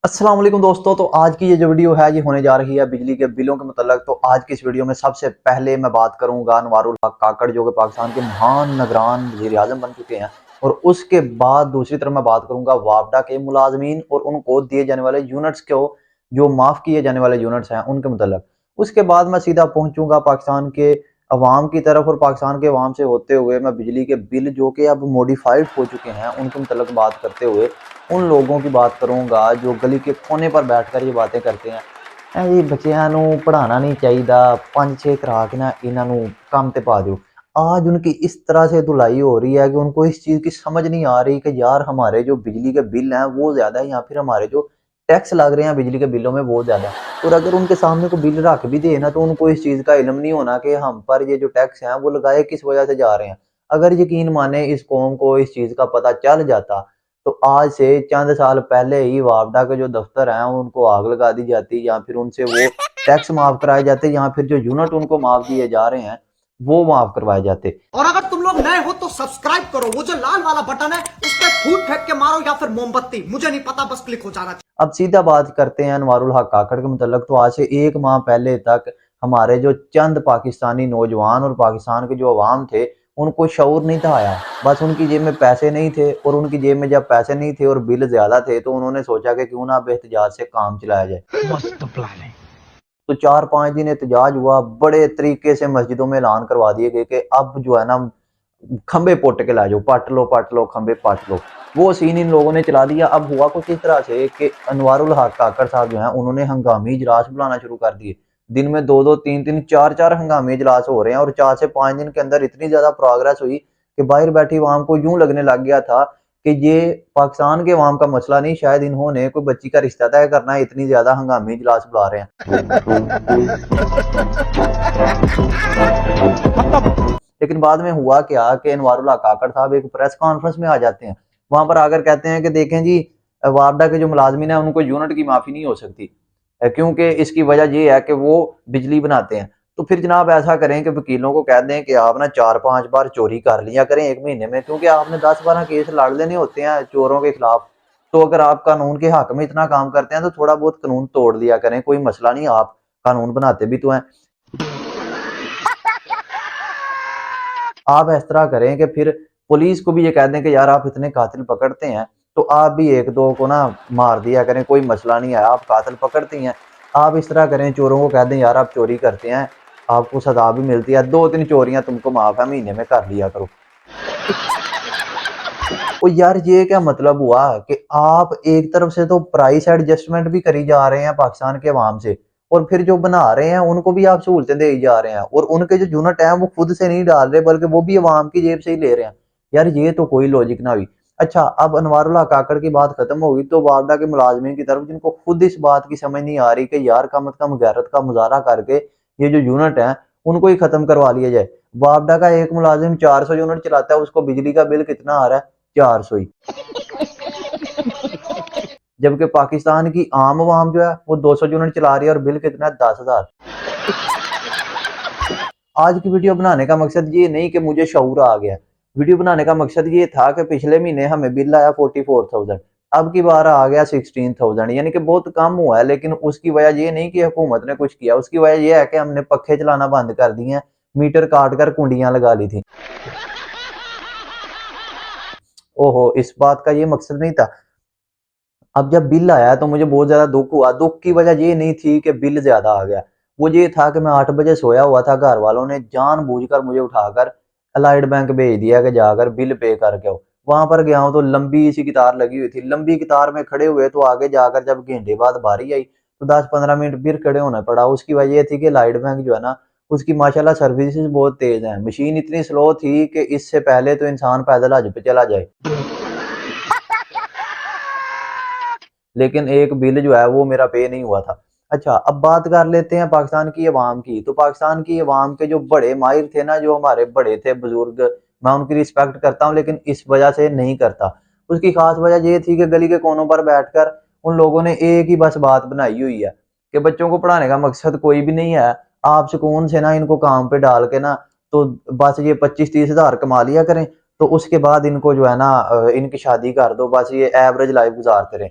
अस्सलाम वालेकुम दोस्तों। तो आज की ये जो वीडियो है ये होने जा रही है बिजली के बिलों के मतलब। तो आज की इस वीडियो में सबसे पहले मैं बात करूंगा अनवारुल हक काकड़ जो कि पाकिस्तान के महान निगरान वज़ीर आज़म बन चुके हैं। और उसके बाद दूसरी तरफ मैं बात करूंगा वापडा के मुलाजमीन और उनको दिए जाने वाले यूनिट्स को, जो माफ किए जाने वाले यूनिट्स हैं उनके मतलब। उसके बाद मैं सीधा पहुंचूंगा पाकिस्तान के अवाम की तरफ, और पाकिस्तान के अवाम से होते हुए मैं बिजली के बिल जो कि अब मॉडिफाइड हो चुके हैं उनके मतलब बात करते हुए उन लोगों की बात करूंगा जो गली के कोने पर बैठकर ये बातें करते हैं। जी बच्चियां नू पढ़ाना नहीं चाहिए, 5-6 करा के ना इन्हां नू काम ते पा दो। आज उनकी इस तरह से धुलाई हो रही है कि उनको इस चीज़ की समझ नहीं आ रही कि यार हमारे जो बिजली के बिल हैं वो ज़्यादा है, या फिर हमारे जो टैक्स लग रहे हैं बिजली के बिलों में वो ज़्यादा है। और अगर उनके सामने को बिल रख भी दे ना तो उनको इस चीज़ का इल्म नहीं होना कि हम पर ये जो टैक्स हैं वो लगाए किस वजह से जा रहे हैं। अगर यकीन माने इस कौम को इस चीज़ का पता चल जाता तो आज से चंद साल पहले ही वापडा के जो दफ्तर हैं उनको आग लगा दी जाती, या फिर उनसे वो टैक्स माफ कराए जाते, या फिर जो यूनिट उनको माफ किए जा रहे हैं वो माफ करवाए जाते। और अगर तुम लोग नए हो तो सब्सक्राइब करो, वो जो लाल वाला बटन है उस पर फूट फेंक के मारो या फिर मोमबत्ती, मुझे नहीं पता, बस क्लिक हो जाना चाहिए। अब सीधा बात करते हैं अनवारुल हक काकड़ के मतलब। तो आज से 1 माह पहले तक हमारे जो चंद पाकिस्तानी नौजवान और पाकिस्तान के जो अवाम थे उनको शऊर नहीं था आया। बस उनकी जेब में पैसे नहीं थे, और उनकी जेब में जब पैसे नहीं थे और बिल ज्यादा थे तो उन्होंने सोचा कि क्यों ना अब एहतजाज से काम चलाया जाए। मस्त प्लान है। तो 4-5 दिन एहतजाज हुआ, बड़े तरीके से मस्जिदों में ऐलान करवा दिए गए कि अब जो है ना खंबे पोट के ला जाओ, पट लो खंबे पट लो। वो सीन इन लोगों ने चला दिया। अब हुआ कुछ इस तरह से कि अनवारुल हक काकड़ साहब जो हैं उन्होंने हंगामी इजलास बुलाना शुरू कर दिए। दिन में 2-2 3-3 4-4 हंगामी इजलास हो रहे हैं, और 4 से 5 दिन के अंदर इतनी ज्यादा प्रोग्रेस हुई कि बाहर बैठी अवाम को यूं लगने लग गया था कि ये पाकिस्तान के अवाम का मसला नहीं, शायद इन्होंने कोई बच्ची का रिश्ता तय करना है, इतनी ज्यादा हंगामी इजलास बुला रहे हैं। लेकिन बाद में हुआ क्या कि अनवारुल हक काकड़ साहब एक प्रेस कॉन्फ्रेंस में आ जाते हैं। वहां पर आकर कहते हैं कि देखें जी, वापडा के जो मुलाजमीन है उनको यूनिट की माफी नहीं हो सकती, क्योंकि इसकी वजह ये है कि वो बिजली बनाते हैं। तो फिर जनाब ऐसा करें कि वकीलों को कह दें कि आप ना 4-5 बार चोरी कर लिया करें 1 महीने में, क्योंकि आपने 10-12 केस लड़ लेने होते हैं चोरों के खिलाफ। तो अगर आप कानून के हक में इतना काम करते हैं तो थोड़ा बहुत कानून तोड़ लिया करें, कोई मसला नहीं, आप कानून बनाते भी तो हैं। आप इस तरह करें कि फिर पुलिस को भी ये कह दें कि यार आप इतने कातिल पकड़ते हैं तो आप भी 1-2 को ना मार दिया करें, कोई मसला नहीं है, आप कातिल पकड़ती हैं। आप इस तरह करें, चोरों को कह दें यार आप चोरी करते हैं, आपको सजा भी मिलती है, 2-3 चोरियां तुमको माफ है, महीने में कर लिया करो। और यार ये क्या मतलब हुआ कि आप एक तरफ से तो प्राइस एडजस्टमेंट भी करी जा रहे हैं पाकिस्तान के अवाम से, और फिर जो बना रहे हैं उनको भी आप सहूलतें दे जा रहे हैं, और उनके जो यूनिट है वो खुद से नहीं डाल रहे बल्कि वो भी अवाम की जेब से ही ले रहे हैं। यार ये तो कोई लॉजिक ना हुई। अच्छा, अब अनवारुल हक काकड़ की बात खत्म होगी तो वापडा के मुलाजमीन की तरफ, जिनको खुद इस बात की समझ नहीं आ रही कि यार कम से कम गैरत का मुजाहरा करके ये जो यूनिट है उनको ही खत्म करवा लिया जाए। वापडा का एक मुलाजिम 400 यूनिट चलाता है, उसको बिजली का बिल कितना आ रहा है? 400 ही। जबकि पाकिस्तान की आम आवाम जो है वो 200 यूनिट चला रही है और बिल कितना है? 10,000। आज की वीडियो बनाने का मकसद ये नहीं कि मुझे शऊर आ गया। वीडियो बनाने का मकसद ये था कि पिछले महीने हमें बिल आया 44,000, अब की बार आ गया 16,000, यानी कि बहुत कम हुआ है। लेकिन उसकी वजह ये नहीं कि हुकूमत ने कुछ किया, उसकी वजह यह है कि हमने पखे चलाना बंद कर दिए हैं, मीटर काट कर कुंडियां लगा ली थी। ओहो, इस बात का ये मकसद नहीं था। अब जब बिल आया तो मुझे बहुत ज़्यादा दुःख हुआ। दुःख की वजह ये नहीं थी कि बिल ज़्यादा आ गया। वो ये था कि मैं 8 बजे सोया हुआ था, घर वालों ने जानबूझकर मुझे उठाकर अलाइड बैंक भेज दिया कि जाकर बिल पे करके आओ। वहाँ पर गया हूँ तो लंबी सी कतार लगी हुई थी। लंबी कतार में खड़े हुए तो आगे जाकर जब घंटे बाद बारी आई तो 10-15 मिनट फिर खड़े होना पड़ा। उसकी वजह ये थी कि अलाइड बैंक जो है ना उसकी माशाल्लाह सर्विसेज बहुत तेज़ हैं। मशीन इतनी स्लो थी कि इससे पहले तो इंसान पैदल हज पे चला जाए। लेकिन एक बिल जो है वो मेरा पे नहीं हुआ था। अच्छा, अब बात कर लेते हैं पाकिस्तान की अवाम की। तो पाकिस्तान की अवाम के जो बड़े माहिर थे ना, जो हमारे बड़े थे बुजुर्ग, मैं उनकी रिस्पेक्ट करता हूँ लेकिन इस वजह से नहीं करता। उसकी खास वजह ये थी कि गली के कोनों पर बैठकर उन लोगों ने एक ही बस बात बनाई हुई है कि बच्चों को पढ़ाने का मकसद कोई भी नहीं है, आप सुकून से ना इनको काम पे डाल के ना तो बस ये 25-30 हजार कमा लिया करें, तो उसके बाद इनको जो है ना इनकी शादी कर दो, बस ये एवरेज लाइफ गुजारते रहे।